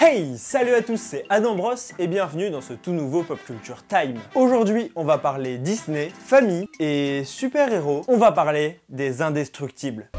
Hey, salut à tous, c'est Adam Bros et bienvenue dans ce tout nouveau Pop Culture Time. Aujourd'hui, on va parler Disney, famille et super-héros. On va parler des Indestructibles.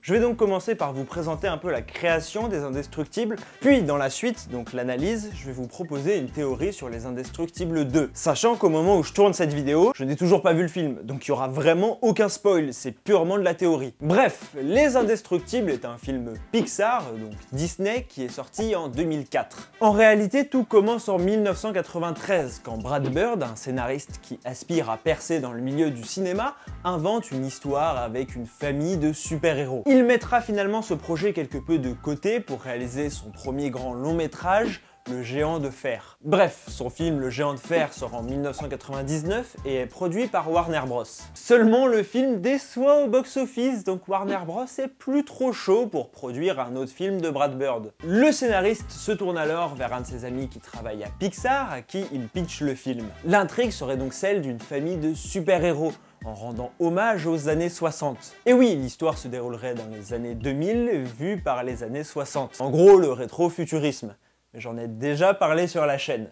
Je vais donc commencer par vous présenter un peu la création des Indestructibles, puis dans la suite, donc l'analyse, je vais vous proposer une théorie sur les Indestructibles 2. Sachant qu'au moment où je tourne cette vidéo, je n'ai toujours pas vu le film, donc il n'y aura vraiment aucun spoil, c'est purement de la théorie. Bref, Les Indestructibles est un film Pixar, donc Disney, qui est sorti en 2004. En réalité, tout commence en 1993, quand Brad Bird, un scénariste qui aspire à percer dans le milieu du cinéma, invente une histoire avec une famille de super-héros. Il mettra finalement ce projet quelque peu de côté pour réaliser son premier grand long métrage, Le Géant de Fer. Bref, son film Le Géant de Fer sort en 1999 et est produit par Warner Bros. Seulement le film déçoit au box-office, donc Warner Bros est plus trop chaud pour produire un autre film de Brad Bird. Le scénariste se tourne alors vers un de ses amis qui travaille à Pixar, à qui il pitch le film. L'intrigue serait donc celle d'une famille de super-héros, en rendant hommage aux années 60. Et oui, l'histoire se déroulerait dans les années 2000, vue par les années 60. En gros, le rétro-futurisme. Mais j'en ai déjà parlé sur la chaîne.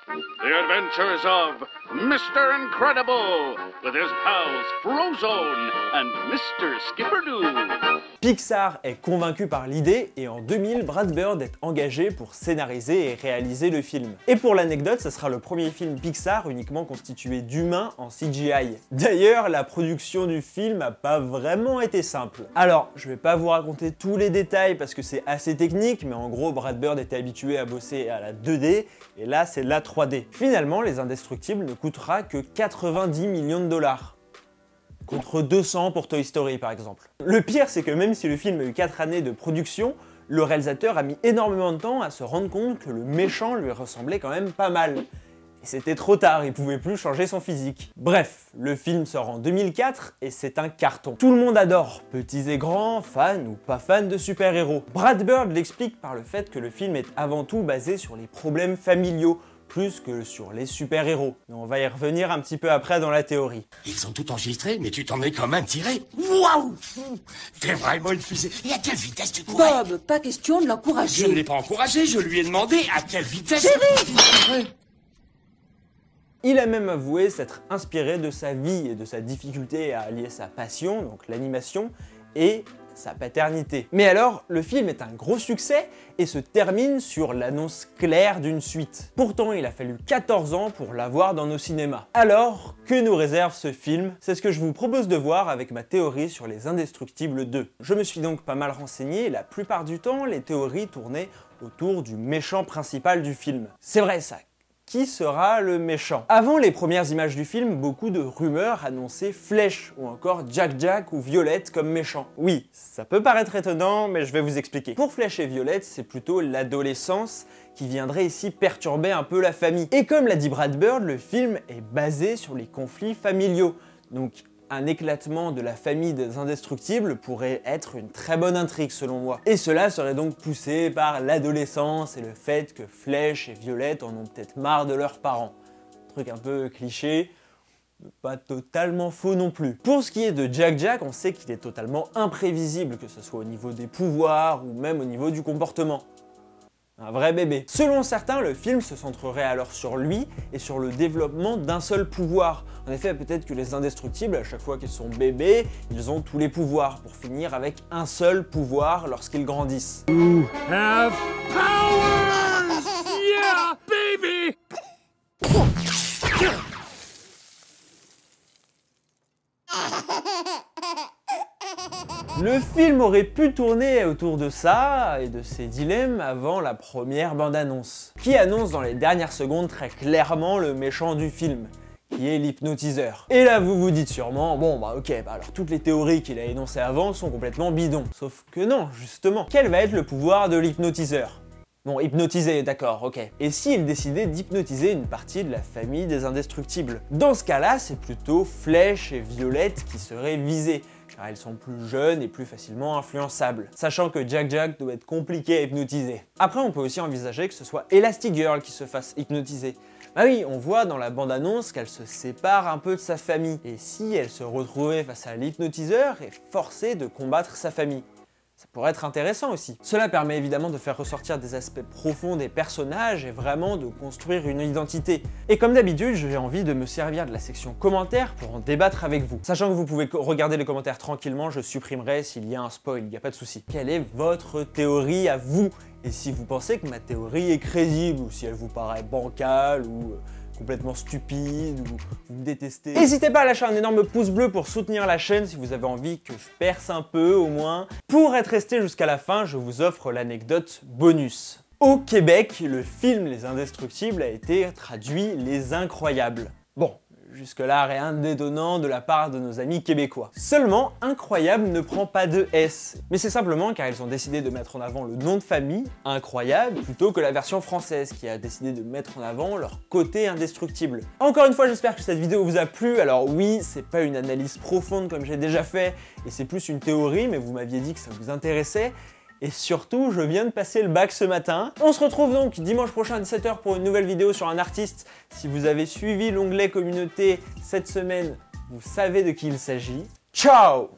The Adventures of Mr. Incredible, with his pals Frozone and Mr. Skipperdo. Pixar est convaincu par l'idée et en 2000, Brad Bird est engagé pour scénariser et réaliser le film. Et pour l'anecdote, ce sera le premier film Pixar uniquement constitué d'humains en CGI. D'ailleurs, la production du film n'a pas vraiment été simple. Alors, je vais pas vous raconter tous les détails parce que c'est assez technique, mais en gros, Brad Bird était habitué à bosser à la 2D et là, c'est la 3D. Finalement, Les Indestructibles ne coûtera que 90 millions de dollars. Contre 200 pour Toy Story par exemple. Le pire, c'est que même si le film a eu 4 années de production, le réalisateur a mis énormément de temps à se rendre compte que le méchant lui ressemblait quand même pas mal. Et c'était trop tard, il pouvait plus changer son physique. Bref, le film sort en 2004 et c'est un carton. Tout le monde adore, petits et grands, fans ou pas fans de super-héros. Brad Bird l'explique par le fait que le film est avant tout basé sur les problèmes familiaux, plus que sur les super-héros. Mais on va y revenir un petit peu après dans la théorie. Ils ont tout enregistré, mais tu t'en es quand même tiré. Waouh! T'es vraiment une fusée. Et à quelle vitesse tu courais? Bob, pas question de l'encourager. Je ne l'ai pas encouragé, je lui ai demandé à quelle vitesse... Il a même avoué s'être inspiré de sa vie et de sa difficulté à allier sa passion, donc l'animation, et sa paternité. Mais alors, le film est un gros succès et se termine sur l'annonce claire d'une suite. Pourtant, il a fallu 14 ans pour l'avoir dans nos cinémas. Alors, que nous réserve ce film? C'est ce que je vous propose de voir avec ma théorie sur Les Indestructibles 2. Je me suis donc pas mal renseigné et la plupart du temps, les théories tournaient autour du méchant principal du film. C'est vrai ça. Qui sera le méchant? Avant les premières images du film, beaucoup de rumeurs annonçaient Flèche ou encore Jack-Jack ou Violette comme méchants. Oui, ça peut paraître étonnant, mais je vais vous expliquer. Pour Flèche et Violette, c'est plutôt l'adolescence qui viendrait ici perturber un peu la famille. Et comme l'a dit Brad Bird, le film est basé sur les conflits familiaux. Donc un éclatement de la famille des Indestructibles pourrait être une très bonne intrigue selon moi. Et cela serait donc poussé par l'adolescence et le fait que Flèche et Violette en ont peut-être marre de leurs parents. Truc un peu cliché, mais pas totalement faux non plus. Pour ce qui est de Jack-Jack, on sait qu'il est totalement imprévisible, que ce soit au niveau des pouvoirs ou même au niveau du comportement. Un vrai bébé. Selon certains, le film se centrerait alors sur lui et sur le développement d'un seul pouvoir. En effet, peut-être que les Indestructibles, à chaque fois qu'ils sont bébés, ils ont tous les pouvoirs pour finir avec un seul pouvoir lorsqu'ils grandissent. You have powers! Yeah, baby! Le film aurait pu tourner autour de ça et de ces dilemmes avant la première bande-annonce, qui annonce dans les dernières secondes très clairement le méchant du film, qui est l'hypnotiseur. Et là vous vous dites sûrement, bon bah ok, alors toutes les théories qu'il a énoncées avant sont complètement bidons. Sauf que non, justement. Quel va être le pouvoir de l'hypnotiseur? Bon, hypnotiser, d'accord, ok. Et s'il décidait d'hypnotiser une partie de la famille des Indestructibles? Dans ce cas-là, c'est plutôt Flèche et Violette qui seraient visées, car elles sont plus jeunes et plus facilement influençables, sachant que Jack-Jack doit être compliqué à hypnotiser. Après, on peut aussi envisager que ce soit Elastigirl qui se fasse hypnotiser, Bah oui, on voit dans la bande-annonce qu'elle se sépare un peu de sa famille. Et si elle se retrouvait face à l'hypnotiseur et forcée de combattre sa famille? Ça pourrait être intéressant aussi. Cela permet évidemment de faire ressortir des aspects profonds des personnages et vraiment de construire une identité. Et comme d'habitude, j'ai envie de me servir de la section commentaires pour en débattre avec vous. Sachant que vous pouvez regarder les commentaires tranquillement, je supprimerai s'il y a un spoil, il n'y a pas de souci. Quelle est votre théorie à vous? Et si vous pensez que ma théorie est crédible, ou si elle vous paraît bancale, ou complètement stupide, ou vous me détestez. N'hésitez pas à lâcher un énorme pouce bleu pour soutenir la chaîne si vous avez envie que je perce un peu au moins. Pour être resté jusqu'à la fin, je vous offre l'anecdote bonus. Au Québec, le film Les Indestructibles a été traduit Les Incroyables. Bon, jusque-là, rien d'étonnant de la part de nos amis québécois. Seulement, Incroyable ne prend pas de S. Mais c'est simplement car ils ont décidé de mettre en avant le nom de famille, Incroyable, plutôt que la version française qui a décidé de mettre en avant leur côté indestructible. Encore une fois, j'espère que cette vidéo vous a plu. Alors oui, c'est pas une analyse profonde comme j'ai déjà fait, et c'est plus une théorie, mais vous m'aviez dit que ça vous intéressait. Et surtout, je viens de passer le bac ce matin. On se retrouve donc dimanche prochain à 17 h pour une nouvelle vidéo sur un artiste. Si vous avez suivi l'onglet communauté cette semaine, vous savez de qui il s'agit. Ciao!